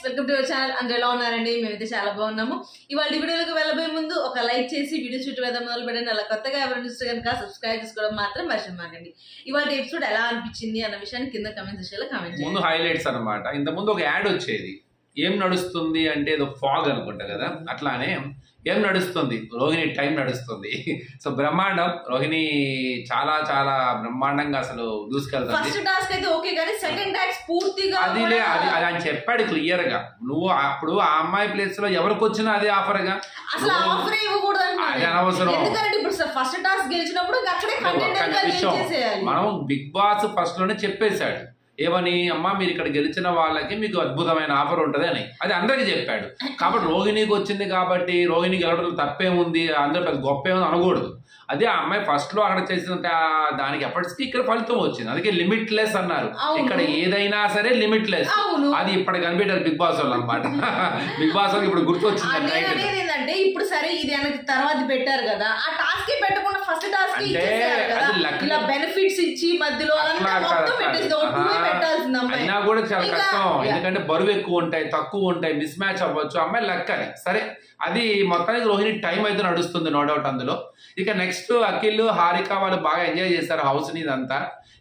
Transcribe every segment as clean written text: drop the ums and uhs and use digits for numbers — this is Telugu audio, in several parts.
Welcome to our channel. అందరూ ఎలా ఉన్నారండి? మేమైతే చాలా బాగున్నాము. ఇవాళ వీడియోలోకి వెళ్ళబోయే ముందు ఒక లైక్ చేసి వీడియో చుట్టూ వేద్దాం మొదలు పెట్టండి. అలా కొత్తగా ఎవరైనా చూస్తే కనుక సబ్స్క్రైబ్ చేసుకోవడం మాత్రం మర్చిపోకండి. ఇవాళ ఎపిసోడ్ ఎలా అనిపించింది అన్న విషయాన్ని కింద కామెంట్ సెక్షన్లో కామెంట్ చేయండి. ముందు హైలైట్స్ అన్నమాట. ఇంత ముందు ఒక యాడ్ వచ్చేది, ఏం నడుస్తుంది అంటే ఏదో ఫాగ్ అనుకుంటా కదా, అట్లానే ఏం నడుస్తుంది, రోహిణి టైం నడుస్తుంది. సో బ్రహ్మాండం, రోహిణి చాలా చాలా బ్రహ్మాండంగా అసలు దూసుకెళ్తుంది. ఫస్ట్ టాస్క్ అయితే ఓకే కానీ సెకండ్ టాస్క్ పూర్తిగా అది ఆయన చెప్పాడు క్లియర్ గా. నువ్వు అప్పుడు ఆ అమ్మాయి ప్లేస్ లో ఎవరికి వచ్చినా అదే ఆఫర్ గా, అసలు ఆఫర్ ఇవ్వకూడదు. అది అనవసరం. ఎందుకంటే ఇప్పుడు ఫస్ట్ టాస్క్ గెలిచినప్పుడు అక్కడే మనం బిగ్ బాస్ ఫస్ట్ లోనే చెప్పేశాడు ఏమని, అమ్మా మీరు ఇక్కడ గెలిచిన వాళ్ళకి మీకు అద్భుతమైన ఆఫర్ ఉంటుంది అని. అది అందరికి చెప్పాడు. కాబట్టి రోహిణికి వచ్చింది కాబట్టి రోహిణి గెలవడంలో తప్పేముంది, అందరూ పెద్ద గొప్ప ఏముంది అనకూడదు. అదే ఆ అమ్మాయి ఫస్ట్ లో అక్కడ చేసిన దానికి ఎప్పటికీ ఇక్కడ ఫలితం వచ్చింది. అందుకే లిమిట్ లెస్ అన్నారు. ఇక్కడ ఏదైనా సరే లిమిట్ లెస్. అది ఇప్పుడు కనిపెట్టారు బిగ్ బాస్ వాళ్ళు అనమాట. బిగ్ బాస్ వాళ్ళకి ఇప్పుడు గుర్తొచ్చింది ఏంటంటే ఇప్పుడు సరే ఇది తర్వాత పెట్టారు కదా, ఆ టాస్క్ పెట్టకుండా ఫస్ట్ టాస్క్ ఇలా బెనిఫిట్స్ ఇచ్చి మధ్యలో అయినా కూడా చాలా కష్టం. ఎందుకంటే బరువు ఎక్కువ ఉంటాయి, తక్కువ ఉంటాయి, మిస్ మ్యాచ్ అవ్వచ్చు. అమ్మాయి లక్ అని సరే. అది మొత్తానికి రోహిణి టైం అయితే నడుస్తుంది, నో డౌట్ అందులో. ఇక నెక్స్ట్ అఖిల్ హారిక వాళ్ళు బాగా ఎంజాయ్ చేస్తారు హౌస్ ని ఇదంతా.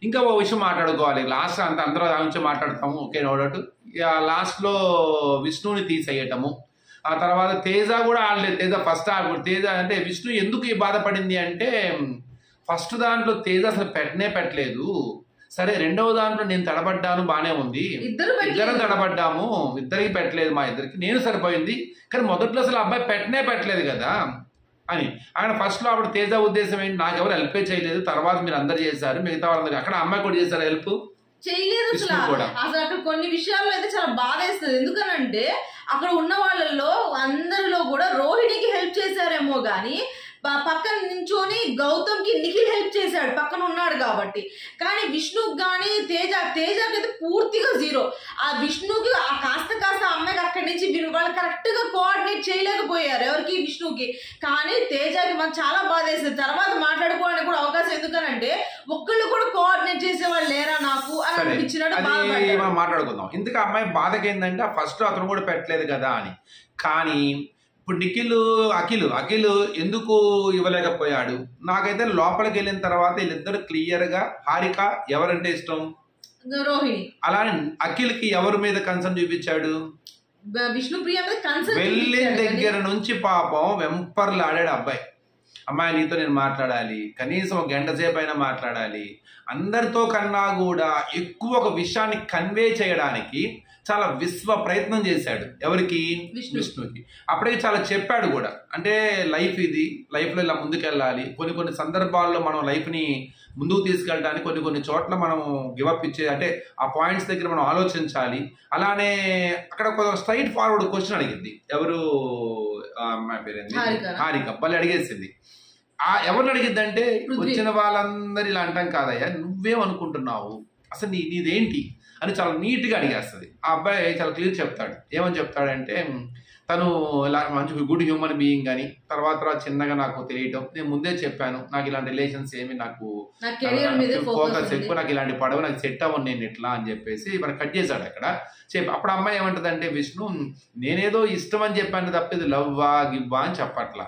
ఇంకా ఓ విషయం మాట్లాడుకోవాలి లాస్ట్ అంతా, అందరూ దాని నుంచి మాట్లాడతాము, ఓకే నో డౌట్. లాస్ట్ లో విష్ణుని తీసేయటము, ఆ తర్వాత తేజ కూడా ఆడలేదు. తేజ ఫస్ట్ ఆడకూడదు. తేజ అంటే విష్ణు ఎందుకు బాధపడింది అంటే, ఫస్ట్ దాంట్లో తేజ అసలు పెట్టలేదు. సరే రెండవ దాంట్లో నేను తడబడ్డాను, బానే ఉంది, ఇద్దరం తడబడ్డాము, ఇద్దరికి పెట్టలేదు, మా ఇద్దరికి నేను సరిపోయింది. కానీ మొదట్లో అసలు అబ్బాయి పెట్టలేదు కదా అని ఆయన ఫస్ట్ లో. అప్పుడు తేజ ఉద్దేశం ఏంటి, నాకెవరు హెల్ప్ చేయలేదు, తర్వాత మీరు అందరు చేశారు, మిగతా వాళ్ళందరూ. అక్కడ అమ్మాయి కూడా చేశారు హెల్ప్, చేయలేదు అసలు. అసలు అక్కడ కొన్ని విషయాల్లో అయితే చాలా బాధ వేస్తుంది. ఎందుకనంటే అక్కడ ఉన్న వాళ్ళలో అందరిలో కూడా రోహిణికి హెల్ప్ చేశారేమో గానీ పక్కన నించోని గౌతమ్ కి నిఖిల్ హెల్ప్ చేశాడు, పక్కన ఉన్నాడు కాబట్టి. కానీ విష్ణుకి కానీ తేజకి అయితే పూర్తిగా జీరో. ఆ విష్ణుకి ఆ కాస్త అమ్మాయికి అక్కడి నుంచి వాళ్ళు కరెక్ట్ గా కోఆర్డినేట్ చేయలేకపోయారు, ఎవరికి విష్ణుకి. కానీ తేజకి మనకు చాలా బాధ వేస్తుంది. తర్వాత మాట్లాడుకోవడానికి కూడా అవకాశం, ఎందుకనంటే ఒక్కళ్ళు కూడా కోఆర్డినేట్ చేసేవాళ్ళు లేరా నాకు అని అనిపించినట్టు మనం మాట్లాడుకుందాం. ఇందుకు అమ్మాయి బాధకి ఏంటంటే ఫస్ట్ అతను కూడా పెట్టలేదు కదా అని. కానీ ఇప్పుడు అఖిల్ ఎందుకు ఇవ్వలేకపోయాడు, నాకైతే లోపలికి వెళ్ళిన తర్వాత వీళ్ళిద్దరు క్లియర్ గా హారిక ఎవరంటే ఇష్టం, రోహిణి. అలానే అఖిల్ కి ఎవరి మీద కన్సర్న్ చూపించాడు, విష్ణుప్రియ మీద కన్సర్న్. వెళ్ళిన దగ్గర నుంచి పాపం వెంపర్లు ఆడాడు అబ్బాయి. అమ్మాయి నీతో నేను మాట్లాడాలి, కనీసం ఒక గంట సేపు అయినా మాట్లాడాలి, అందరితో కన్నా కూడా ఎక్కువ ఒక విషయాన్ని కన్వే చేయడానికి చాలా ప్రయత్నం చేశాడు. ఎవరికి? విష్ణుకి. అప్పటికి చాలా చెప్పాడు కూడా. అంటే లైఫ్ ఇది, లైఫ్లో ఇలా ముందుకెళ్ళాలి, కొన్ని సందర్భాల్లో మనం లైఫ్ని ముందుకు తీసుకెళ్ళడానికి కొన్ని చోట్ల మనం గివప్ ఇచ్చే, అంటే ఆ పాయింట్స్ దగ్గర మనం ఆలోచించాలి. అలానే అక్కడ కొంచెం స్ట్రైట్ ఫార్వర్డ్ క్వశ్చన్ అడిగింది. ఎవరు అమ్మాయి పేరేంది, హారిక. బల్లి అడిగేసింది. ఎవరిని అడిగిద్దంటే వచ్చిన వాళ్ళందరూ ఇలా అంటాం కాదయ్యా, నువ్వేమనుకుంటున్నావు, అసలు నీదేంటి అని చాలా నీట్గా అడిగేస్తుంది. ఆ అబ్బాయి చాలా క్లియర్ చెప్తాడు. ఏమని చెప్తాడంటే, తను ఇలా మంచి గుడ్ హ్యూమన్ బీయింగ్ అని, తర్వాత చిన్నగా నాకు తెలియటం, నేను ముందే చెప్పాను నాకు ఇలాంటి రిలేషన్స్ ఏమి నాకు ఫోకస్ ఎక్కువ, నాకు ఇలాంటి పడవ నాకు సెట్ అవ్వను నేను ఇట్లా అని చెప్పేసి మనం కట్ చేశాడు అక్కడ చెప్పి. అప్పుడు అమ్మాయి ఏమంటదంటే, విష్ణు నేనేదో ఇష్టం అని చెప్పాను తప్ప ఇది లవ్వా గివ్వా అని చెప్పట్లా,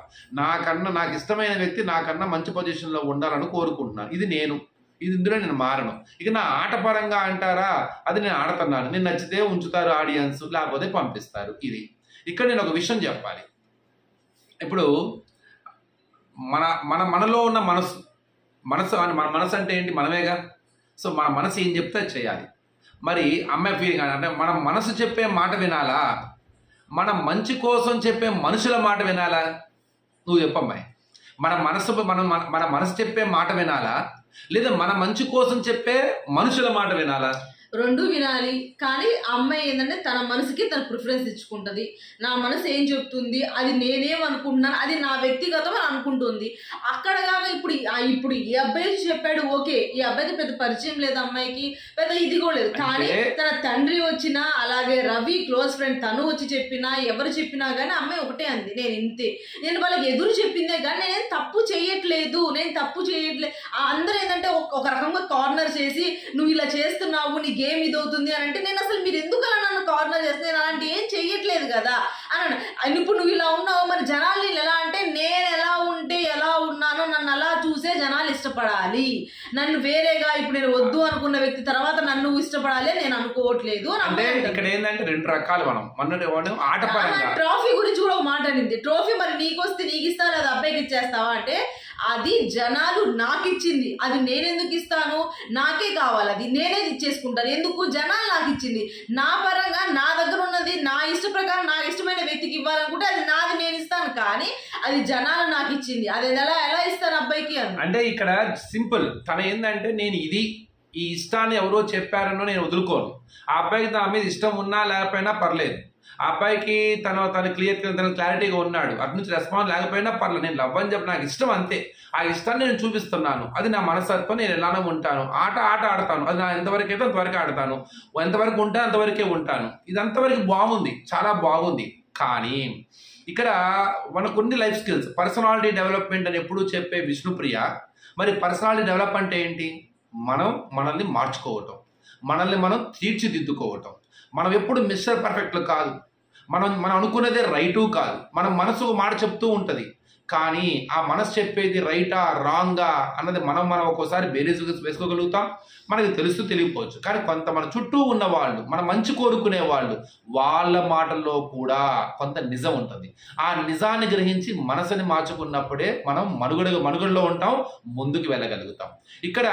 నాకు ఇష్టమైన వ్యక్తి నాకన్నా మంచి పొజిషన్లో ఉండాలని కోరుకుంటున్నాను, ఇది ఇందులో నేను మారను. ఇక నా ఆట పరంగా అంటారా, అది నేను ఆడుతున్నాను, నేను నచ్చితే ఉంచుతారు ఆడియన్స్, లేకపోతే పంపిస్తారు. ఇది ఇక్కడ నేను ఒక విషయం చెప్పాలి. ఇప్పుడు మనలో ఉన్న మనసు మన మనసు అంటే ఏంటి, మనమేగా. సో మన మనసు ఏం చెప్తే చేయాలి. మరి అమ్మాయి ఫీలింగ్ అంటే మన మనసు చెప్పే మాట వినాలా, మన మంచి కోసం చెప్పే మనుషుల మాట వినాలా? నువ్వు చెప్పమ్మాయి. మన మనసు చెప్పే మాట వినాలా, లేదా మన మంచి కోసం చెప్పే మనుషుల మాట వినాలా? రెండు వినాలి. కానీ అమ్మాయి ఏంటంటే తన మనసుకి తన ప్రిఫరెన్స్ ఇచ్చుకుంటుంది. నా మనసు ఏం చెప్తుంది, అది నేనేమనుకుంటున్నాను, అది నా వ్యక్తిగతం అని అనుకుంటుంది. అక్కడ కాక ఇప్పుడు ఈ అబ్బాయి చెప్పాడు, ఓకే ఈ అబ్బాయికి పెద్ద పరిచయం లేదు అమ్మాయికి, పెద్ద ఇది కూడా లేదు. కానీ తన తండ్రి వచ్చినా, అలాగే రవి క్లోజ్ ఫ్రెండ్ తను వచ్చి చెప్పినా, ఎవరు చెప్పినా కానీ అమ్మాయి ఒకటే అంది, నేను ఇంతే, నేను వాళ్ళకి ఎదురు చెప్పిందే కానీ నేనేం తప్పు చేయట్లేదు. అందరూ ఏంటంటే ఒక రకంగా కార్నర్ చేసి నువ్వు ఇలా చేస్తున్నావు, నీ గేమ్ ఇది అవుతుంది అని అంటే, నేను అసలు మీరు ఎందుకు అలా నన్ను కార్నర్ చేస్తే, నేను అలాంటి ఏం కదా అని. ఇప్పుడు నువ్వు ఇలా ఉన్నావు, మరి జనాలు ఎలా అంటే నేను ఎలా ఉంటే ఎలా ఉన్నానో నన్ను అలా చూసే జనాలు ఇష్టపడాలి, నన్ను వేరేగా ఇప్పుడు నేను వద్దు అనుకున్న వ్యక్తి తర్వాత నన్ను ఇష్టపడాలి నేను అనుకోవట్లేదు. అంటే ఇక్కడ ఏంటంటే రెండు రకాలు మనం ఆట పరంగా ట్రోఫీ గురించి కూడా ఒక మాట అనింది. ట్రోఫీ మరి నీకు వస్తే నీకు ఇస్తావా లేదా అబ్బాయికి ఇచ్చేస్తావా అంటే అది జనాలు నాకు ఇచ్చింది, అది నేనెందుకు ఇస్తాను, నాకే కావాలి, అది నేనే ఇచ్చేసుకుంటాను. ఎందుకు జనాలు నాకు ఇచ్చింది, నా పరంగా నా దగ్గర ఉన్నది నా ఇష్ట ప్రకారం నాకు ఇష్టమైన వ్యక్తికి ఇవ్వాలనుకుంటే అది నాది నేను ఇస్తాను, కానీ అది జనాలు నాకు ఇచ్చింది, అది ఎలా ఇస్తాను అబ్బాయికి అని. అంటే ఇక్కడ సింపుల్ తన ఏంటంటే నేను ఈ ఇష్టాన్ని ఎవరో చెప్పారనో నేను వదులుకోను. ఆ అబ్బాయికి నా మీద ఇష్టం ఉన్నా లేకపోయినా పర్లేదు, ఆ అబ్బాయికి తన క్లారిటీగా ఉన్నాడు, అటు నుంచి రెస్పాన్స్ లేకపోయినా పర్లేదు, నేను లవ్ అని చెప్పి నాకు ఇష్టం అంతే, ఆ ఇష్టాన్ని నేను చూపిస్తున్నాను, అది నా మనస్తత్వం, నేను ఎలానో ఉంటాను, ఆట ఆడతాను, అది నా ఎంతవరకు అయితే అంతవరకు ఆడతాను, ఎంతవరకు ఉంటే అంతవరకే ఉంటాను, ఇది అంతవరకు బాగుంది, చాలా బాగుంది. కానీ ఇక్కడ మన కొన్ని లైఫ్ స్కిల్స్ పర్సనాలిటీ డెవలప్మెంట్ అని ఎప్పుడూ చెప్పే విష్ణుప్రియ, మరి పర్సనాలిటీ డెవలప్ అంటే ఏంటి? మనల్ని మార్చుకోవటం, మనల్ని మనం తీర్చిదిద్దుకోవటం. మనం ఎప్పుడు మిస్టర్ పర్ఫెక్ట్లు కాదు, మనం అనుకున్నదే రైటు కాదు, మన మనసు మాట చెప్తూ ఉంటుంది, కానీ ఆ మనసు చెప్పేది రైటా రాంగా అన్నది మనం ఒక్కోసారి బేరీజు వేసుకోగలుగుతాం, మనకి తెలుస్తూ తెలియకపోవచ్చు. కానీ కొంత మన చుట్టూ ఉన్న వాళ్ళు, మన మంచి కోరుకునే వాళ్ళు, వాళ్ళ మాటల్లో కూడా కొంత నిజం ఉంటుంది. ఆ నిజాన్ని గ్రహించి మనసుని మార్చుకున్నప్పుడే మనం మనుగడలో ఉంటాం, ముందుకు వెళ్ళగలుగుతాం. ఇక్కడ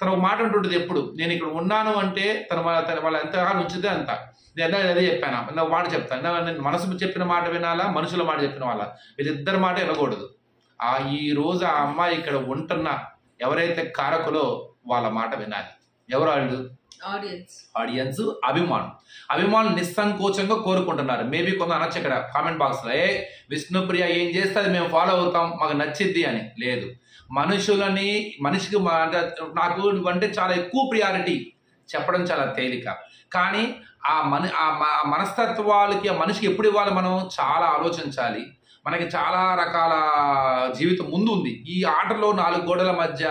తన మాట ఉంటుంటుంది ఎప్పుడు, నేను ఇక్కడ ఉన్నాను అంటే వాళ్ళ ఎంతకాలం ఉంచితే అంత. నేను అదే చెప్పాను, నువ్వు మాట చెప్తాను, నేను మనసు చెప్పిన మాట వినాలా, మనుషుల మాట చెప్పిన వాళ్ళ, వీళ్ళిద్దరి మాట వినకూడదు. ఈ రోజు ఆ అమ్మాయి ఇక్కడ ఉంటున్న ఎవరైతే కారకులో వాళ్ళ మాట వినాలి. ఎవరు వాళ్ళు? ఆడియన్స్, అభిమానులు నిస్సంకోచంగా కోరుకుంటున్నారు. మేబీ కొంత అనొచ్చు ఇక్కడ కామెంట్ బాక్స్ లో, విష్ణుప్రియ ఏం చేస్తే అది మేము ఫాలో అవుతాం, మాకు నచ్చిద్ది అని. లేదు, మనిషికి నాకు అంటే చాలా ఎక్కువ ప్రియారిటీ చెప్పడం చాలా తేలిక, కానీ ఆ మనస్తత్వాలకి ఆ మనిషికి ఎప్పుడు ఇవ్వాలి మనం చాలా ఆలోచించాలి. మనకి చాలా రకాల జీవితం ముందు ఉంది. ఈ ఆటలో 4 గోడల మధ్య,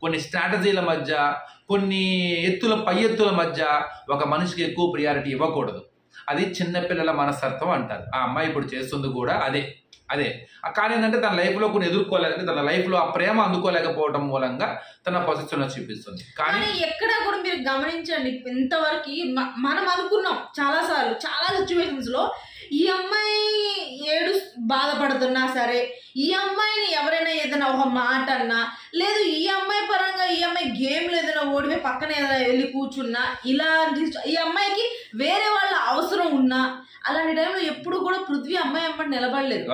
కొన్ని స్ట్రాటజీల మధ్య, కొన్ని పై ఎత్తుల మధ్య ఒక మనిషికి ఎక్కువ ప్రియారిటీ ఇవ్వకూడదు. అది చిన్నపిల్లల మనస్తత్వం అంటారు. ఆ అమ్మాయి ఇప్పుడు చేస్తుంది కూడా అదే. కానీ ఏంటంటే తన లైఫ్లో కొన్ని ఎదుర్కోలేదంటే, తన లైఫ్లో ఆ ప్రేమ అందుకోలేకపోవడం మూలంగా తన పొజిషన్ చూపిస్తుంది. కానీ ఎక్కడ కూడా మీరు గమనించండి, ఇంతవరకు మనం అనుకున్నాం చాలాసార్లు, చాలా సిచ్యువేషన్స్ లో ఈ అమ్మాయి బాధపడుతున్నా సరే, ఈ అమ్మాయిని ఎవరైనా ఏదైనా ఒక మాట అన్నా, లేదు ఈ అమ్మాయి పరంగా ఈ అమ్మాయి గేమ్లో ఏదైనా ఓడిపోయి పక్కన ఏదైనా వెళ్ళి కూర్చున్నా, ఇలాంటి ఈ అమ్మాయికి వేరే వాళ్ళ అవసరం ఉన్నా, అలాంటి టైంలో ఎప్పుడు కూడా పృథ్వీ అమ్మాయి అమ్మాయి నిలబడలేదు.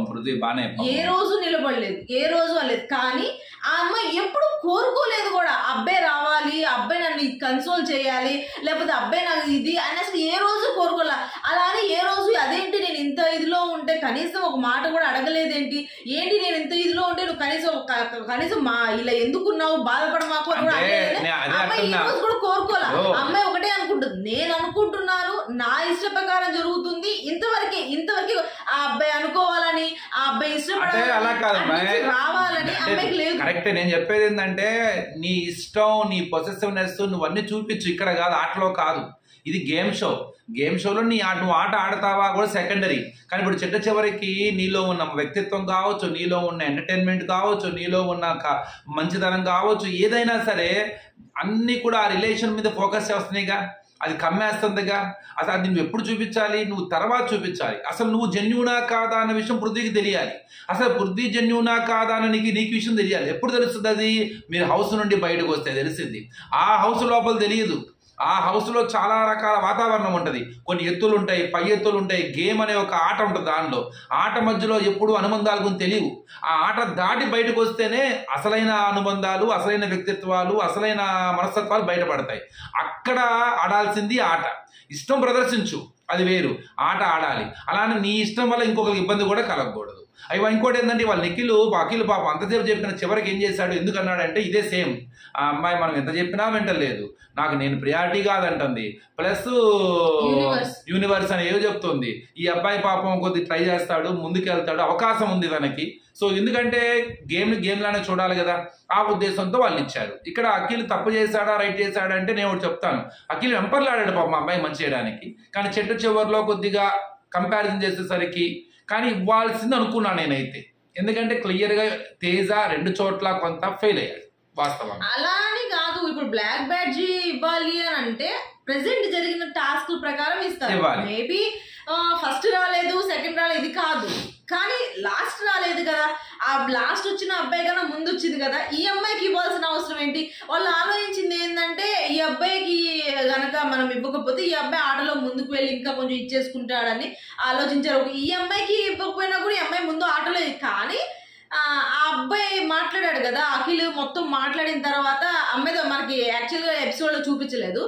పృథ్వీ బానే ఏ రోజు నిలబడలేదు, ఏ రోజు అనలేదు. కానీ ఆ అమ్మాయి ఎప్పుడు కోరుకోలేదు కూడా, అబ్బాయి రావాలి, అబ్బాయి నన్ను కన్సోల్ చేయాలి, లేకపోతే అబ్బాయి నాకు ఇది అని అసలు ఏ రోజు కోరుకోలే. అలానే ఏ రోజు అదేంటి నేను ఇంత ఇదిలో ఉంటే కనీసం ఒక మాట కూడా అడగలేదేంటి, ఏంటి నేను ఇంత ఇదిలో ఉంటే నువ్వు కనీసం మా ఇలా ఎందుకున్నావు, బాధపడమాకు అని కూడా అమ్మాయి ఈ రోజు కూడా కోరుకోలే. అమ్మాయి ఒకటే అనుకుంటుంది, నేను అనుకుంటున్నాను, నా ఇష్ట ప్రకారం జరుగుతుంది, ఇంతవరకే ఆ అబ్బాయి అనుకోవాలని, ఆ అబ్బాయి ఇష్టపడాలని, రావాలని అమ్మాయికి లేదు. కరెక్ట్. నేను చెప్పేది ఏంటంటే, నీ ఇష్టం, నీ పొసెసివ్నెస్ నువ్వన్నీ చూపించు, ఇక్కడ కాదు, ఆటలో కాదు. ఇది గేమ్ షోలో నువ్వు ఆట ఆడతావా కూడా సెకండరీ. కానీ ఇప్పుడు చివరికి నీలో ఉన్న వ్యక్తిత్వం కావచ్చు, నీలో ఉన్న ఎంటర్టైన్మెంట్ కావచ్చు, నీలో ఉన్న మంచితనం కావచ్చు, ఏదైనా సరే అన్నీ కూడా ఆ రిలేషన్ మీద ఫోకస్ చేస్తున్నాయిగా, అది కమ్మేస్తుందిగా. అసలు అది నువ్వు ఎప్పుడు చూపించాలి, నువ్వు తర్వాత చూపించాలి. అసలు నువ్వు జెన్యూనా కాదా అన్న విషయం పృథ్వీకి తెలియాలి. అసలు పృథ్వీ జెన్యూనా కాదా అని నీకు విషయం తెలియాలి. ఎప్పుడు తెలుస్తుంది అది? మీరు హౌస్ నుండి బయటకు వస్తే తెలిసింది. ఆ హౌస్ లోపల తెలియదు. ఆ హౌస్లో చాలా రకాల వాతావరణం ఉంటుంది, కొన్ని ఎత్తులు ఉంటాయి, పై ఎత్తులు ఉంటాయి, గేమ్ అనే ఒక ఆట ఉంటుంది. దానిలో ఆట మధ్యలో ఎప్పుడు అనుబంధాలు గురించి తెలియవు. ఆ ఆట దాటి బయటకు వస్తేనే అసలైన అనుబంధాలు, అసలైన వ్యక్తిత్వాలు, అసలైన మనస్తత్వాలు బయటపడతాయి. అక్కడ ఆడాల్సింది ఆట. ఇష్టం ప్రదర్శించు, అది వేరు, ఆట ఆడాలి. అలానే నీ ఇష్టం వల్ల ఇంకొకరికి ఇబ్బంది కూడా కలగకూడదు. ఇంకోటి ఏంటంటే, వాళ్ళ అఖిల్ పాపం అంతసేపు చెప్పిన చివరికి ఏం చేశాడు, ఎందుకన్నాడంటే ఇదే సేమ్. ఆ అమ్మాయి మనం ఎంత చెప్పినా వింటలేదు, నాకు నేను ప్రియారిటీ కాదంటుంది, ప్లస్ యూనివర్స్ అని ఏదో చెప్తుంది. ఈ అబ్బాయి పాపం కొద్ది ట్రై చేస్తాడు, ముందుకెళ్తాడు, అవకాశం ఉంది తనకి. సో ఎందుకంటే గేమ్ లానే చూడాలి కదా, ఆ ఉద్దేశంతో వాళ్ళు ఇచ్చారు. ఇక్కడ అఖిల్ తప్పు చేశాడా రైట్ చేశాడా అంటే నేను ఒకటి చెప్తాను, అఖిల్ వెంపర్లాడాడు పాపం అమ్మాయి మంచి చేయడానికి. కానీ చివరిలో కొద్దిగా కంపారిజన్ చేసేసరికి. కానీ ఇవ్వాల్సింది అనుకున్నాను నేనైతే, ఎందుకంటే క్లియర్గా తేజ 2 చోట్ల కొంత ఫెయిల్ అయ్యాడు వాస్తవం. అలా అని కాదు, ఇప్పుడు బ్లాక్ బ్యాడ్జ్ ఇవ్వాలి అని అంటే ప్రెసెంట్ జరిగిన టాస్క్ ప్రకారం ఇస్తారు. మేబీ ఫస్ట్ రాలేదు, సెకండ్ రాలేదు, ఇది కాదు, కానీ లాస్ట్ రాలేదు కదా. ఆ లాస్ట్ వచ్చిన అబ్బాయి కన్నా ముందు వచ్చింది కదా, ఈ అమ్మాయికి ఇవ్వాల్సిన అవసరం ఏంటి? వాళ్ళు ఆలోచించింది ఏంటంటే ఈ అబ్బాయికి గనక మనం ఇవ్వకపోతే ఈ అబ్బాయి ఆటలో ముందుకు వెళ్ళి ఇంకా కొంచెం ఇచ్చేసుకుంటాడని ఆలోచించారు. ఈ అమ్మాయికి ఇవ్వకపోయినా కూడా ఈ అమ్మాయి ముందు ఆటలో, కానీ ఆ అబ్బాయి మాట్లాడాడు కదా, అఖిల్ మొత్తం మాట్లాడిన తర్వాత అమ్మాయితో మనకి యాక్చువల్గా ఎపిసోడ్ లో చూపించలేదు,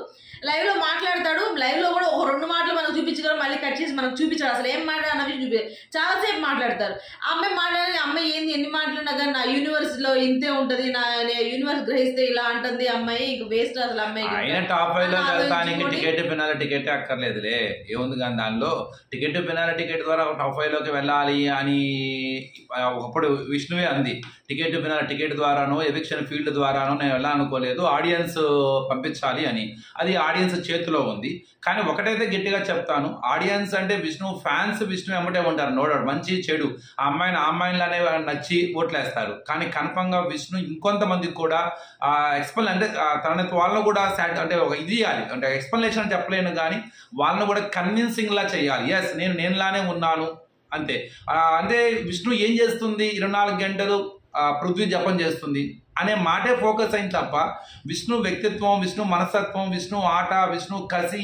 లైవ్ లో మాట్లాడతాడు. లైవ్ లో కూడా ఒక 2 మాటలు మనకు చూపించగలరు, మళ్ళీ కట్ చేసి మనకు చూపించాడు. అసలు ఏం మాట్లాడు అన్న విషయం చూపించారు. చాలాసేపు మాట్లాడతారు. అమ్మాయి మాట్లాడి అమ్మాయి ఏంది ఎన్ని మాట్లాడినా కానీ నా యూనివర్స్ లో ఇంతే ఉంటది, నా యూనివర్స్ గ్రహిస్తే ఇలా అంటుంది అమ్మాయి, ఇంక వేస్ట్ అసలు అమ్మాయి. టాప్ 5 లో వెళ్తానికి టికెట్ పెనాల టికెట్ అక్కర్లేదులే, ఏముంది కానీ దానిలో టికెట్ పెనాల టికెట్ ద్వారా టాప్ 5 లోకి వెళ్ళాలి అని ఒకప్పుడు విష్ణువే అంది. టికెట్ పెనాల టికెట్ ద్వారానో ఎవిక్షన్ ఫీల్డ్ ద్వారానో నేను వెళ్ళాలనుకోలేదు, ఆడియన్స్ పంపించాలి అని. అది ఆడియన్స్ చేతిలో ఉంది. కానీ ఒకటైతే గట్టిగా చెప్తాను, ఆడియన్స్ అంటే విష్ణు ఫ్యాన్స్ విష్ణు ఎమ్మటే ఉంటారు, నోడాడు మంచి చెడు ఆ అమ్మాయిలానే నచ్చి ఓట్లేస్తారు. కానీ కన్ఫర్మ్ గా విష్ణు ఇంకొంతమందికి కూడా ఎక్స్ప్లెయిన్ అంటే తన వాళ్ళను కూడా అంటే ఒక ఇది ఇవ్వాలి, అంటే ఎక్స్ప్లెనేషన్ చెప్పలేను కానీ వాళ్ళను కూడా కన్విన్సింగ్ లా చేయాలి. ఎస్ నేనులానే ఉన్నాను అంతే. అంటే విష్ణు ఏం చేస్తుంది, 24 గంటలు పృథ్వీ జపం చేస్తుంది అనే మాటే ఫోకస్ అయింది తప్ప విష్ణు వ్యక్తిత్వం, విష్ణు మనస్తత్వం, విష్ణు ఆట, విష్ణు కసి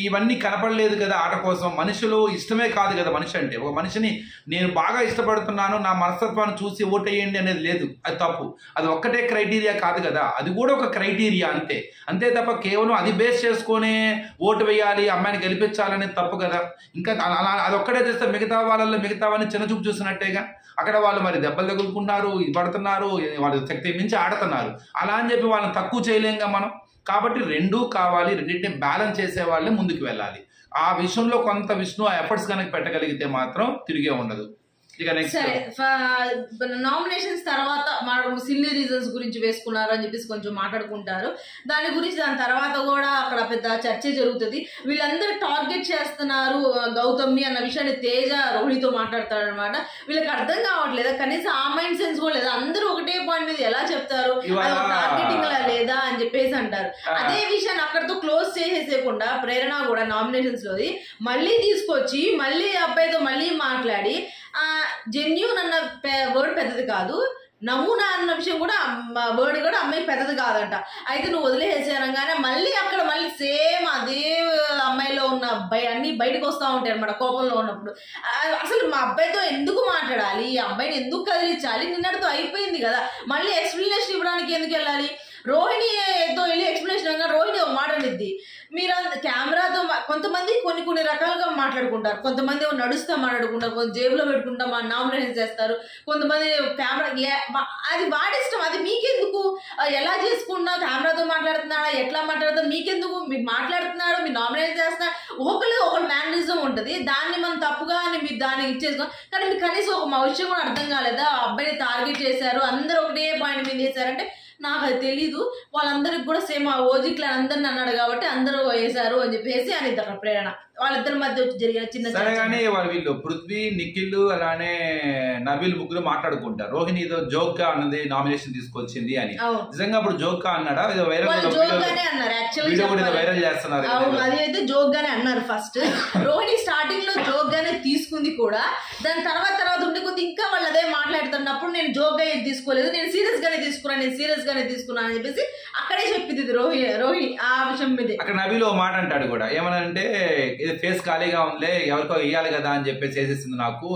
ఇవన్నీ కనపడలేదు కదా ఆట కోసం. మనుషులు ఇష్టమే కాదు కదా మనిషి అంటే. ఒక మనిషిని నేను బాగా ఇష్టపడుతున్నాను, నా మనస్తత్వాన్ని చూసి ఓటేయండి అనేది లేదు, అది తప్పు. అది ఒక్కటే క్రైటీరియా కాదు కదా, అది కూడా ఒక క్రైటీరియా అంతే తప్ప కేవలం అది బేస్ చేసుకొని ఓటు వేయాలి, అమ్మాయిని గెలిపించాలనేది తప్పు కదా. ఇంకా అది ఒక్కటే చేస్తే మిగతావన్నీ చిన్నచూపు చూసినట్టేగా. అక్కడ వాళ్ళు మరి దెబ్బలు తగులుకుంటున్నారు, ఇది పడుతున్నారు, వాళ్ళు శక్తి మించి ఆడుతున్నారు. అలా అని చెప్పి వాళ్ళని తక్కువ చేయలేంగా మనం. కాబట్టి 2 కావాలి, రెండింటిని బ్యాలెన్స్ చేసే వాళ్ళే ముందుకు వెళ్ళాలి. ఆ విషయంలో కొంత విష్ణు ఎఫర్ట్స్ కనుక పెట్టగలిగితే మాత్రం తిరిగే ఉండదు. సరే, నామినేషన్స్ తర్వాత సిల్లీ రీజన్స్ గురించి వేసుకున్నారు అని చెప్పేసి కొంచెం మాట్లాడుకుంటారు. దాని తర్వాత కూడా అక్కడ పెద్ద చర్చ జరుగుతుంది. వీళ్ళందరూ టార్గెట్ చేస్తున్నారు గౌతమ్ని అన్న విషయాన్ని తేజ రోహిణితో మాట్లాడతాడు అనమాట. వీళ్ళకి అర్థం కావట్లేదా, కనీసం ఆ మైండ్ సెన్స్ కూడా లేదా, అందరూ ఒకటే పాయింట్ మీద ఎలా చెప్తారు, టార్గెటింగ్ లా లేదా అని చెప్పేసి అంటారు. అదే విషయాన్ని అక్కడితో క్లోజ్ చేసేసేయకుండా ప్రేరణ కూడా నామినేషన్స్ లోది మళ్ళీ తీసుకొచ్చి మళ్ళీ అబ్బాయితో మళ్ళీ మాట్లాడి జెన్యూన్ అన్న వర్డ్ పెద్దది కాదు, నమూనా అన్న విషయం కూడా వర్డ్ కూడా అమ్మాయి పెద్దది కాదంట. అయితే నువ్వు వదిలేసేయనగానే మళ్ళీ అక్కడ మళ్ళీ సేమ్ అదే అమ్మాయిలో ఉన్న అన్ని బయటకు వస్తూ ఉంటాయి అనమాట కోపంలో ఉన్నప్పుడు. అసలు మా అబ్బాయితో ఎందుకు మాట్లాడాలి, ఈ అబ్బాయిని ఎందుకు కదిలించాలి, నిన్నటితో అయిపోయింది కదా, మళ్ళీ ఎక్స్ప్లెనేషన్ ఇవ్వడానికి ఎందుకు వెళ్ళాలి? రోహిణితో వెళ్ళి ఎక్స్ప్లెనేషన్ రోహిణి ఒక మాట అనిద్ది, మీరు కెమెరాతో కొంతమంది కొన్ని రకాలుగా మాట్లాడుకుంటారు, కొంతమంది నడుస్తా మాట్లాడుకుంటారు, కొంత జేబులో పెట్టుకుంటా నామినేషన్ చేస్తారు, కొంతమంది కెమెరా అది వాడిష్టం, అది మీకెందుకు, ఎలా చేసుకున్నా కెమెరాతో మాట్లాడుతున్నాడా ఎట్లా మాట్లాడుతా మీకెందుకు, మీరు మాట్లాడుతున్నాడు మీరు నామినేట్ చేస్తున్నారు, ఒకళ్ళు మేనరిజం ఉంటుంది, దాన్ని మనం తప్పుగా అని మీరు దాన్ని ఇచ్చేసుకో. కానీ మీకు కనీసం ఒక విషయం కూడా అర్థం కాలేదా, అబ్బాయిని టార్గెట్ చేశారు, అందరూ ఒకటే పాయింట్ మీద చేశారంటే నాకు అది తెలీదు, వాళ్ళందరికి కూడా సేమ్ ఆ ఓజీ క్లాన్ అందరిని అన్నాడు కాబట్టి అందరూ వేశారు అని చెప్పేసి అని అక్కడ ప్రేరణ. వాళ్ళిద్దరి మధ్య జరిగిన చిన్న సరే కానీ వీళ్ళు పృథ్వీ, నిఖిల్ అలానే నబీల్ ముగ్గురు మాట్లాడుకుంటారు. రోహిణి ఏదో జోక్ గా అన్నది నామినేషన్ తీసుకొచ్చింది అని. నిజంగా అప్పుడు జోక్ గా అన్నాడా, వైరల్ చేస్తున్నారు. అది అయితే జోక్ గానే అన్నారు. ఫస్ట్ రోహిణి స్టార్టింగ్ లో జోక్ గానే తీసుకుంది కూడా, దాని తర్వాత ఉండే కొద్ది ఇంకా వాళ్ళు అదే మాట్లాడుతున్నప్పుడు నేను జోక్ గా ఏం తీసుకోలేదు, నేను సీరియస్ గానే తీసుకున్నాను అని చెప్పేసి అక్కడే చెప్పింది రోహిణి ఆ విషయం మీద. అక్కడ నబీల్ ఓ మాట అంటాడు కూడా, ఏమనంటే ఫేస్ ఖాళీగా ఉందిలే ఎవరికో వేయాలి కదా అని చెప్పేసి వేసేసింది, నాకు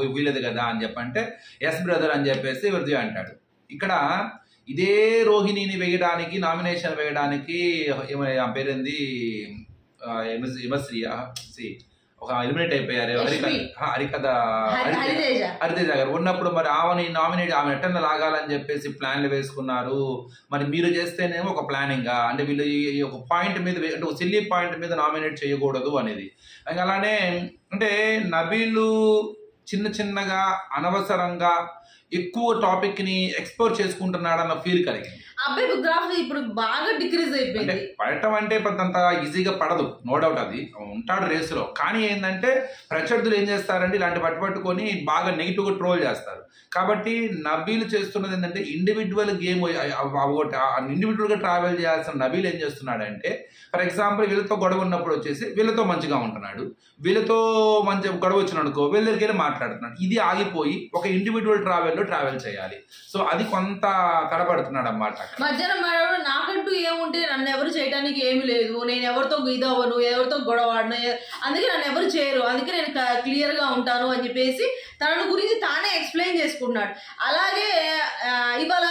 పూయలేదు కదా అని చెప్పంటే ఎస్ బ్రదర్ అని చెప్పేసి వృద్ధి అంటాడు. ఇక్కడ ఇదే రోహిణిని వేయడానికి, నామినేషన్ వేయడానికి ఆ పేరేంది ఒక ఎలిమినేట్ అయిపోయారు హరితేజ గారు ఉన్నప్పుడు మరి ఆమె ఎట్టన్న లాగాలని చెప్పేసి ప్లాన్లు వేసుకున్నారు. మరి మీరు చేస్తేనేమో ఒక ప్లానింగ్ అంటే వీళ్ళు ఒక పాయింట్ మీద అంటే ఒక సిల్లీ పాయింట్ మీద నామినేట్ చేయకూడదు అనేది. అలానే అంటే నబీలు చిన్నగా అనవసరంగా ఎక్కువ టాపిక్ ని ఎక్స్ప్లోర్ చేసుకుంటున్నాడు అన్న ఫీల్ కలిగింది. అబ్బాయి గ్రాఫ్ ఇప్పుడు బాగా డిక్రీజ్ అయిపోయింది. పడటం అంటే పెద్దంత ఈజీగా పడదు, నో డౌట్, అది ఉంటాడు రేసులో. కానీ ఏంటంటే ప్రత్యర్థులు ఏం చేస్తారంటే ఇలాంటి పట్టుకొని బాగా నెగిటివ్ గా ట్రోల్ చేస్తారు. కాబట్టి నబీల్ చేస్తున్నది ఏంటంటే ఇండివిజువల్ గేమ్, ఇండివిజువల్ గా ట్రావెల్ చేయాల్సిన నబీల్ ఏం చేస్తున్నాడంటే, ఫర్ ఎగ్జాంపుల్ వీళ్ళతో గొడవ ఉన్నప్పుడు వచ్చేసి వీళ్ళతో మంచిగా ఉంటున్నాడు, వీళ్ళతో మంచి గొడవ వచ్చిననుకో వీళ్ళ దగ్గరికి వెళ్ళి మాట్లాడుతున్నాడు. ఇది ఆగిపోయి ఒక ఇండివిజువల్ ట్రావెల్ చేయాలి. సో అది కొంత తడబడుతున్నాడు అన్నమాట. మధ్యాహ్నం నాకంటూ ఏముంటే నన్ను ఎవరు చేయడానికి ఏమి లేదు, నేను ఎవరితో ఇదవ్వను, ఎవరితో గొడవ ఆడను, అందుకే నన్ను ఎవరు చేయరు, అందుకే నేను క్లియర్ గా ఉంటాను అని చెప్పేసి తన గురించి తానే ఎక్స్ప్లెయిన్ చేసుకున్నాడు. అలాగే ఇవాళ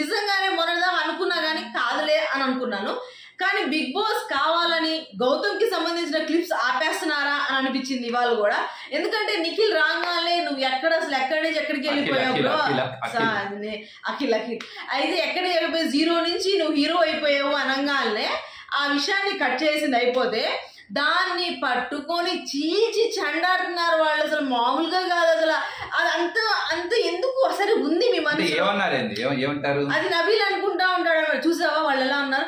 నిజంగానే మొన్నదా అనుకున్నా కానీ కాదులే అని అనుకున్నాను. కానీ బిగ్ బాస్ కావాలని గౌతమ్ కి సంబంధించిన క్లిప్స్ ఆపేస్తున్నారా అని అనిపించింది ఇవాళ కూడా. ఎందుకంటే నిఖిల్ రాగానే నువ్వు అసలు ఎక్కడి నుంచి ఎక్కడికి వెళ్ళిపోయావు అఖిల్ అయితే ఎక్కడికి వెళ్ళిపోయి 0 నుంచి నువ్వు హీరో అయిపోయావు అనగానే ఆ విషయాన్ని కట్ చేసింది అయిపోతే దాన్ని పట్టుకొని చీల్చి చండాడుతున్నారు వాళ్ళు. అసలు మామూలుగా కాదు అసలు. అది అంత ఎందుకు అసలు ఉంది మీ మనసు. అది నబీల్ అనుకుంటా ఉంటాడు అన్నమాట. చూసావా వాళ్ళు ఎలా ఉన్నారు.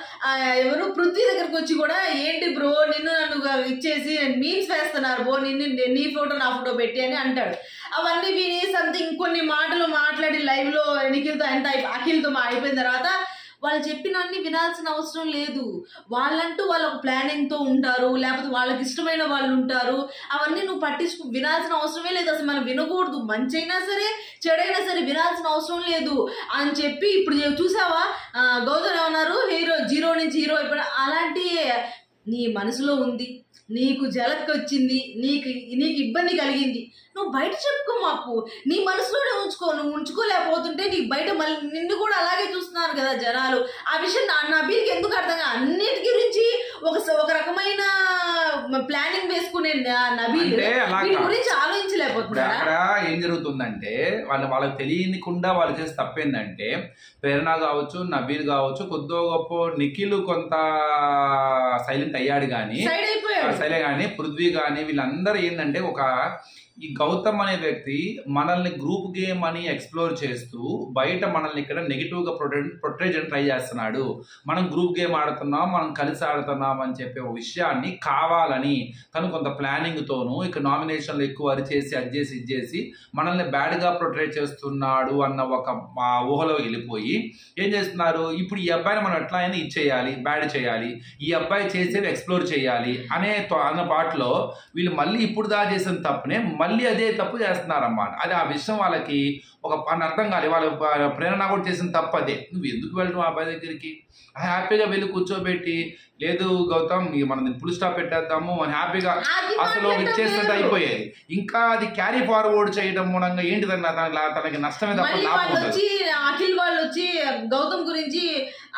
ఎవరు పృథ్వీ దగ్గరకు వచ్చి కూడా ఏంటి బ్రో నిన్ను నన్ను ఇచ్చేసి మీమ్స్ వేస్తున్నారు బ్రో, నిన్ను నీ ఫోటో నా ఫోటో పెట్టి అని అంటాడు. అవన్నీ విని సంథింగ్ కొన్ని మాటలు మాట్లాడి లైవ్ లో నిఖిల్తో అఖిల్తో అయిపోయిన తర్వాత వాళ్ళు చెప్పినన్ని వినాల్సిన అవసరం లేదు. వాళ్ళంటూ వాళ్ళ ఒక ప్లానింగ్ తో ఉంటారు, లేకపోతే వాళ్ళకి ఇష్టమైన వాళ్ళు ఉంటారు. అవన్నీ నువ్వు వినాల్సిన అవసరమే లేదు. అసలు మనం వినకూడదు. మంచి అయినా సరే చెడైనా సరే వినాల్సిన అవసరం లేదు అని చెప్పి ఇప్పుడు చూసావా గౌతమ్ ఏమన్నారు, హీరో 0 నుంచి హీరో అయిపోయినా. అలాంటి నీ మనసులో ఉంది, నీకు జలక్ వచ్చింది, నీకు ఇబ్బంది కలిగింది, నువ్వు బయట చెప్పుకో. మాకు నీ మనసులోనే ఉంచుకో. నువ్వు ఉంచుకోలేకపోతుంటే నీకు బయట మళ్ళీ నిన్ను కూడా అలాగే చూస్తున్నారు కదా జనాలు. ఆ విషయం నబీల్కి ఎందుకు అర్థం కాదు. అన్నిటి గురించి ఒక రకమైన ప్లానింగ్ వేసుకునే నబీల్ గురించి ఆలోచించలేకపోతున్నారు. అక్కడ ఏం జరుగుతుందంటే వాళ్ళకి తెలియకుండా వాళ్ళు చేసే తప్పేందంటే, ప్రేరణ కావచ్చు, నబీల్ కావచ్చు, కొద్దో గొప్ప నిఖిల్ కొంత సైలెంట్ అయ్యాడు కానీ పృథ్వీ కానీ వీళ్ళందరూ ఏంటంటే ఈ గౌతమ్ అనే వ్యక్తి మనల్ని గ్రూప్ గేమ్ అని ఎక్స్ప్లోర్ చేస్తూ బయట మనల్ని ఇక్కడ నెగిటివ్ గా ప్రొటెక్ట్ ట్రై చేస్తున్నాడు. మనం గ్రూప్ గేమ్ ఆడుతున్నాం, మనం కలిసి ఆడుతున్నాం అని చెప్పే ఒక విషయాన్ని కావాలని తను కొంత ప్లానింగ్ తోను ఇక్కడ నామినేషన్లు ఎక్కువ అరిచేసి ఇది మనల్ని బ్యాడ్ గా ప్రొటెక్ట్ చేస్తున్నాడు అన్న ఒక ఊహలో వెళ్ళిపోయి ఏం చేస్తున్నారు, ఇప్పుడు ఈ అబ్బాయిని మనం ఎట్లా అయినా ఇచ్చేయాలి, బ్యాడ్ చేయాలి, ఈ అబ్బాయి చేసేది ఎక్స్ప్లోర్ చేయాలి అన్న పాటలో వీళ్ళు మళ్ళీ ఇప్పుడు చేసిన తప్పునే మళ్ళీ అదే తప్పు చేస్తున్నారన్నమాట. అది ఆ విషయం వాళ్ళకి అని అర్థం కాదు. వాళ్ళ ప్రేరణ కూడా చేసిన తప్పు అదే. నువ్వు ఎందుకు వెళ్ళడం ఆ అబ్బాయి దగ్గరికి, హ్యాపీగా వెళ్ళి కూర్చోబెట్టి, లేదు గౌతమ్ మనం ఫుల్ స్టాప్ పెట్టేద్దాము అని హ్యాపీగా అసలు ఇచ్చేసినట్టు అయిపోయేది. ఇంకా అది క్యారీ ఫార్వర్డ్ చేయడం మూలంగా ఏంటి తనకి నష్టమే తప్ప. అఖిల్ వాళ్ళు వచ్చి గౌతమ్ గురించి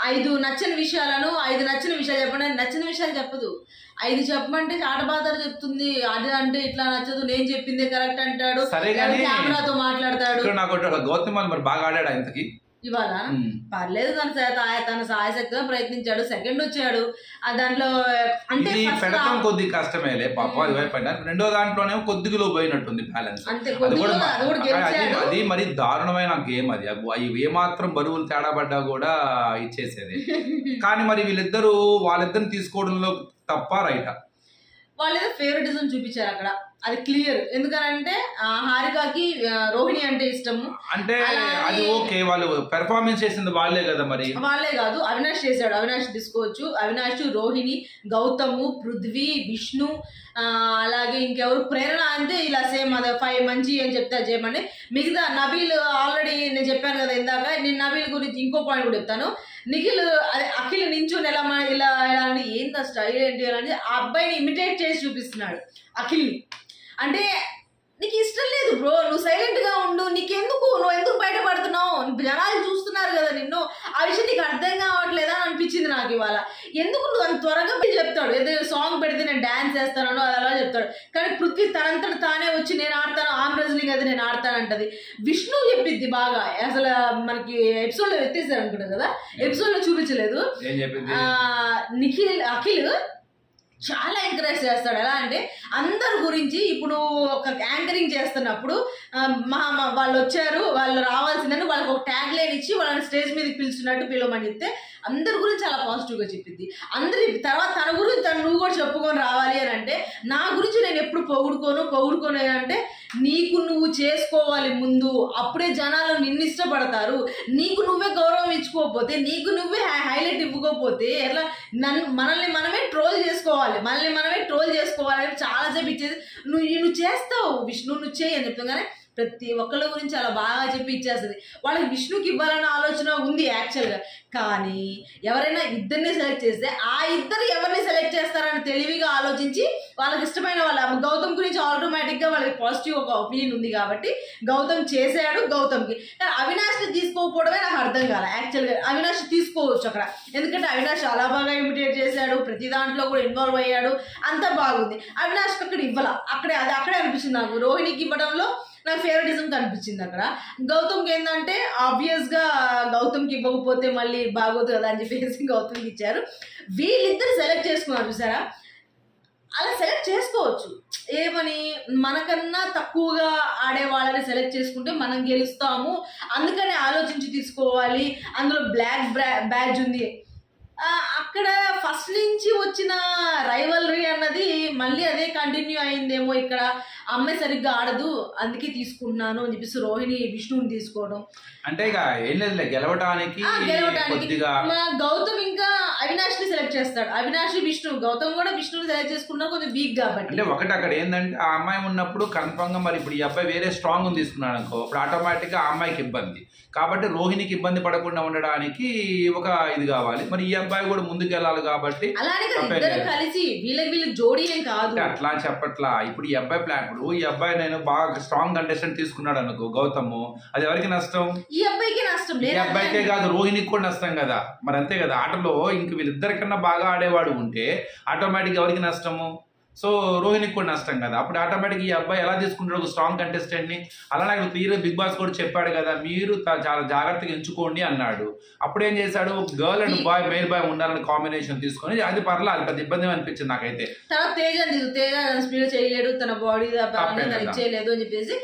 5 నచ్చని విషయాలు చెప్పండి. నచ్చిన విషయాలు చెప్పదు. 5 చెప్పమంటే చాటబాతారు చెప్తుంది. అది అంటే ఇట్లా నచ్చదు, నేను చెప్పిందే కరెక్ట్ అంటాడు, కెమెరాతో మాట్లాడతాడు. నాకు గౌతమ్ మరి బాగా ఆడాడు ఇంతకి ఇవాళ. పర్లేదు, తన సాయశక్తిగా ప్రయత్నించాడు, సెకండ్ వచ్చాడు. దాంట్లో అంటే కొద్ది కష్టమేలే పాపం, అది వైపు రెండో దాంట్లోనే కొద్దిగా పోయినట్టుంది బ్యాలెన్స్. అది మరి దారుణమైన గేమ్ అది. అవి ఏమాత్రం బరువులు తేడా పడ్డా కూడా ఇచ్చేసేది. కానీ మరి వాళ్ళిద్దరిని తీసుకోవడంలో తప్ప రైటా? వాళ్ళేదో ఫేవరెటిజం చూపించారు అక్కడ, అది క్లియర్. ఎందుకనంటే హారికకి రోహిణి అంటే ఇష్టము, అంటే అది ఓకే, వాళ్ళు పెర్ఫార్మెన్స్ చేసింది వాళ్ళే కదా, మరి వాళ్ళే కాదు అవినాష్ చేశాడు. అవినాష్ తీసుకోవచ్చు. అవినాష్, రోహిణి, గౌతము, పృథ్వీ, విష్ణు, అలాగే ఇంకెవరు ప్రేరణ అంటే ఇలా సేమ్ అదే 5 మంచి అని చెప్తే చేయమండి. మిగతా నబీల్ ఆల్రెడీ నేను చెప్పాను కదా ఇందాక. నేను నబీల్ గురించి ఇంకో పాయింట్ కూడా చెప్తాను. అఖిల్ నించుని ఇలా అని ఏంత స్టైల్ ఏంటి అని ఆ అబ్బాయిని ఇమిటేట్ చేసి చూపిస్తున్నాడు అఖిల్ని. అంటే నీకు ఇష్టం లేదు బ్రో, నువ్వు సైలెంట్ గా ఉండు, నువ్వు ఎందుకు బయటపడుతున్నావు, జనాలు చూస్తున్నారు కదా నిన్ను, ఆ విషయం నీకు అర్థం కావట్లేదా అని అనిపించింది నాకు ఇవాళ. ఎందుకు నువ్వు అంత త్వరగా చెప్తాడు, ఏదో సాంగ్ పెడితే నేను డాన్స్ చేస్తానో అలా చెప్తాడు. కానీ పృథ్వీ తనంతట తానే వచ్చి నేను ఆడతాను, ఆర్మ్ రెజ్లింగ్ అది నేను ఆడతానంటది. విష్ణు చెప్పిద్ది బాగా. అసలు మనకి ఎపిసోడ్ లో ఎత్తేసారు అనుకుంటా కదా, ఎపిసోడ్ లో చూపించలేదు. అఖిల్ చాలా ఎంకరేజ్ చేస్తాడు. ఎలా అంటే అందరి గురించి ఇప్పుడు ఒక యాంకరింగ్ చేస్తున్నప్పుడు వాళ్ళు వచ్చారు, వాళ్ళు రావాల్సిందని వాళ్ళకి ఒక ట్యాగ్ లైన్ ఇచ్చి వాళ్ళని స్టేజ్ మీదకి పిలుచున్నట్టు పిలవమని చెప్తే అందరి గురించి చాలా పాజిటివ్గా చెప్పింది. అందరి తర్వాత తన గురించి నువ్వు కూడా చెప్పుకొని రావాలి అని అంటే, నా గురించి నేను ఎప్పుడు పొగుడుకోను అంటే నీకు నువ్వు చేసుకోవాలి ముందు, అప్పుడే జనాలు నిన్ను ఇష్టపడతారు. నీకు నువ్వే గౌరవం ఇచ్చుకోకపోతే, నీకు నువ్వే హైలైట్ ఇవ్వకపోతే ఎట్లా? మనల్ని మనమే ట్రోల్ చేసుకోవాలి అని చాలాసేపు ఇచ్చేది. నువ్వు చేస్తావు విష్ణు, నువ్వు చేయి అని చెప్తాం. కానీ ప్రతి ఒక్కళ్ళ గురించి చాలా బాగా చెప్పి ఇచ్చేస్తుంది. వాళ్ళకి విష్ణుకి ఇవ్వాలన్న ఆలోచన ఉంది యాక్చువల్గా. కానీ ఎవరైనా ఇద్దరిని సెలెక్ట్ చేస్తే ఆ ఇద్దరు ఎవరిని సెలెక్ట్ చేస్తారని తెలివిగా ఆలోచించి వాళ్ళకి ఇష్టమైన గౌతమ్ గురించి ఆటోమేటిక్గా వాళ్ళకి పాజిటివ్ ఒక ఒపీనియన్ ఉంది కాబట్టి గౌతమ్ చేశాడు గౌతమ్కి. కానీ అవినాష్ని తీసుకోకపోవడమే నాకు అర్థం కాలే యాక్చువల్గా. అవినాష్ తీసుకోవచ్చు అక్కడ, ఎందుకంటే అవినాష్ చాలా బాగా ఇమిటేట్ చేశాడు, ప్రతి దాంట్లో కూడా ఇన్వాల్వ్ అయ్యాడు, అంతా బాగుంది. అవినాష్కి అక్కడ ఇవ్వాల, అక్కడే అనిపించింది నాకు. రోహిణికి ఇవ్వడంలో నాకు ఫేవరెటిజం కనిపించింది అక్కడ. గౌతమ్కి ఏంటంటే ఆబ్వియస్గా గౌతమ్కి ఇవ్వకపోతే మళ్ళీ బాగోదు కదా అని చెప్పేసి గౌతమ్కి ఇచ్చారు. వీళ్ళిద్దరు సెలెక్ట్ చేసుకున్నారు చూసారా, అలా సెలెక్ట్ చేసుకోవచ్చు. ఏమని మనకన్నా తక్కువగా ఆడే వాళ్ళని సెలెక్ట్ చేసుకుంటే మనం గెలుస్తాము, అందుకని ఆలోచించి తీసుకోవాలి. అందులో బ్లాక్ బ్యాడ్జ్ ఉంది. అక్కడ ఫస్ట్ నుంచి వచ్చిన రైవల్రీ అన్నది మళ్ళీ అదే కంటిన్యూ అయిందేమో. ఇక్కడ అమ్మాయి సరిగ్గా ఆడదు అందుకే తీసుకుంటున్నాను అని చెప్పేసి రోహిణి విష్ణుని తీసుకోవడం అంటే ఇక ఏం లేదు, గెలవడానికి గౌతమ్ ఇంకా అవినాష్ ని సెలెక్ట్ చేస్తాడు. అవినాష్ విష్ణు, గౌతమ్ కూడా విష్ణుని సెలెక్ట్ చేసుకున్నారు కొంచెం వీక్ కాబట్టి. అంటే ఒకటి అక్కడ ఏంటంటే ఆ అమ్మాయి ఉన్నప్పుడు కన్ఫర్మ్ గా మరి ఇప్పుడు ఈ అబ్బాయి వేరే స్ట్రాంగ్ తీసుకున్నాడు అనుకో, ఇప్పుడు ఆటోమేటిక్ గా ఆ అమ్మాయికి ఇబ్బంది కాబట్టి రోహిణికి ఇబ్బంది పడకుండా ఉండడానికి ఒక ఇది కావాలి. మరి ఈ అబ్బాయి కూడా ముందుకు వెళ్ళాలి కాబట్టి అలానే కలిసి వీళ్ళకి జోడీ ఏం కాదు అట్లా చెప్పట్లా. ఇప్పుడు ఈ అబ్బాయి ప్లాన్, ఇప్పుడు ఈ అబ్బాయి నేను బాగా స్ట్రాంగ్ కంటెస్టెంట్ తీసుకున్నాడు అనుకో గౌతమ్, అది ఎవరికి నష్టం? ఈ అబ్బాయికి నష్టం. ఈ అబ్బాయికే కాదు రోహిణికి కూడా నష్టం కదా. మరి అంతే కదా, ఆటలో ఇంక వీళ్ళిద్దరికన్నా బాగా ఆడేవాడు ఉంటే ఆటోమేటిక్ ఎవరికి నష్టము? సో రోహిణికి కూడా నష్టం కదా. అప్పుడు ఆటోమేటిక్ ఈ అబ్బాయి ఎలా తీసుకుంటాడు ఒక స్ట్రాంగ్ కంటెస్టెంట్ ని? అలానే క్లియర్ బిగ్ బాస్ కూడా చెప్పాడు కదా, మీరు చాలా జాగ్రత్తగా ఎంచుకోండి అన్నాడు. అప్పుడు ఏం చేశాడు, girl and boy, male boy ఉండాలని కాంబినేషన్ తీసుకొని అది పర్లా, అది పెద్ద ఇబ్బంది అనిపించింది నాకైతే. తేజ స్పీడ్ చేయలేడు, తన బాడీ చేయలేదు అని చెప్పేసి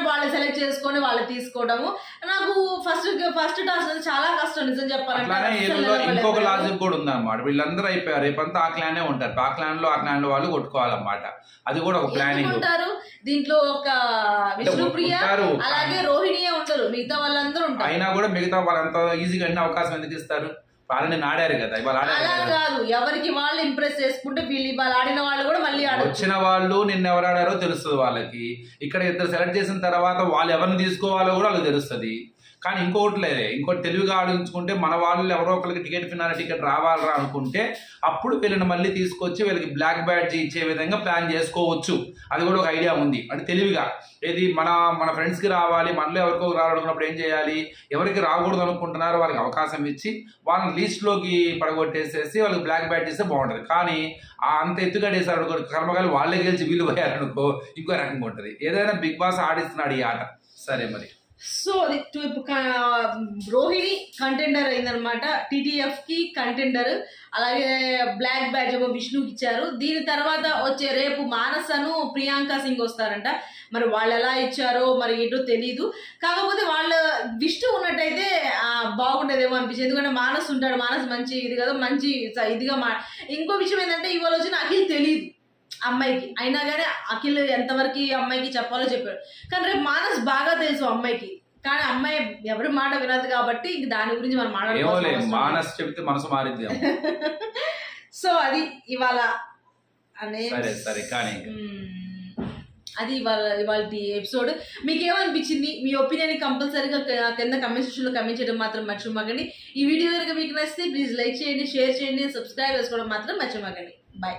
వాళ్ళు సెలెక్ట్ చేసుకొని వాళ్ళు తీసుకోవడము. నాకు ఫస్ట్ టాస్క్ చాలా కష్టం నిజం చెప్పాలంటే. ఇంకొక లాజిక్ కూడా ఉందన్నమాట, వీళ్ళందరూ అయిపోయారు, రేపంతా ఆ క్లానే ఉంటారు, ఆ క్లాన్ లో వాళ్ళు కొట్టుకోవాలన్నమాట. అది కూడా ఒక ప్లానింగ్ ఉంటారు. దీంట్లో ఒక విష్ణుప్రియ అలాగే రోహిణియే ఉంటారు, మిగతా వాళ్ళందరూ ఉంటారు. అయినా కూడా మిగతా వాళ్ళంతా ఈజీగా అన్ని అవకాశం ఎందుకు ఇస్తారు? వాళ్ళని ఆడారు కదా, ఇవాళ అలా కాదు, ఎవరికి వాళ్ళు ఇంప్రెస్ చేసుకుంటే వీళ్ళు ఇవాళ ఆడిన వాళ్ళు కూడా మళ్ళీ వచ్చిన వాళ్ళు నిన్న ఎవరు ఆడారో తెలుస్తుంది వాళ్ళకి. ఇక్కడ ఇద్దరు సెలెక్ట్ చేసిన తర్వాత వాళ్ళు ఎవరిని తీసుకోవాలో కూడా వాళ్ళకి తెలుస్తుంది. కానీ ఇంకొకటి లేదే, ఇంకోటి తెలివిగా ఆలోచించుకుంటే మన వాళ్ళు ఎవరో ఒకరికి టికెట్ రావాలరా అనుకుంటే అప్పుడు వీళ్ళని మళ్ళీ తీసుకొచ్చి వీళ్ళకి బ్లాక్ బ్యాడ్జ్ ఇచ్చే విధంగా ప్లాన్ చేసుకోవచ్చు. అది కూడా ఒక ఐడియా ఉంది. అంటే తెలివిగా ఏది మన ఫ్రెండ్స్కి రావాలి, మనలో ఎవరికో రావాలనుకున్నప్పుడు ఏం చేయాలి, ఎవరికి రాకూడదు అనుకుంటున్నారో వాళ్ళకి అవకాశం ఇచ్చి వాళ్ళని లిస్ట్లోకి పడగొట్టేసేసి వాళ్ళకి బ్లాక్ బ్యాడ్జ్ ఇస్తే బాగుంటుంది. కానీ అంత ఎత్తుగడేసారు అనుకో, కర్మకాలు వాళ్ళే గెలిచి వీళ్ళు పోయారనుకో ఇంకో రకంగా ఉంటుంది. ఏదైనా బిగ్ బాస్ ఆడిస్తున్నాడు ఈ ఆట. సరే మరి సో అది రోహిణి కంటెండర్ అయిందనమాట, టీటీఎఫ్ కి కంటెండర్. అలాగే బ్లాక్ బ్యాడ్జ్ ఏమో విష్ణుకి ఇచ్చారు. దీని తర్వాత వచ్చే రేపు మానసను ప్రియాంక సింగ్ వస్తారంట. మరి వాళ్ళు ఎలా ఇచ్చారో మరి ఏంటో తెలీదు. కాకపోతే వాళ్ళ విష్ణు ఉన్నట్టయితే బాగుండేదేమో అనిపించింది, ఎందుకంటే మానస్ ఉంటాడు, మానస్ మంచి ఇది కదా, మంచి ఇదిగా ఇంకో విషయం ఏంటంటే ఇవాళ వచ్చిన అఖిల్ తెలియదు అమ్మాయికి, అయినా కానీ అఖిల్ ఎంతవరకు అమ్మాయికి చెప్పాలో చెప్పాడు. కానీ రేపు మానస్ బాగా తెలుసు అమ్మాయికి, కానీ అమ్మాయి ఎవరి మాట వినదు కాబట్టి ఇంక దాని గురించి మనం మాట్లాడుకోవాలి. మానస్ చెప్తే మనసు మారింది. సో అది ఇవాళ అనే అది ఇవాళ ఎపిసోడ్. మీకు ఏమనిపించింది, మీ ఒపీనియన్ కంపల్సరీగా కింద కమెంట్ సెక్షన్లో కమెంట్ చేయడం మాత్రం మర్చిపోకండి. ఈ వీడియో కనుక మీకు నచ్చితే ప్లీజ్ లైక్ చేయండి, షేర్ చేయండి, సబ్స్క్రైబ్ చేసుకోవడం మాత్రం మర్చిపోకండి. బాయ్.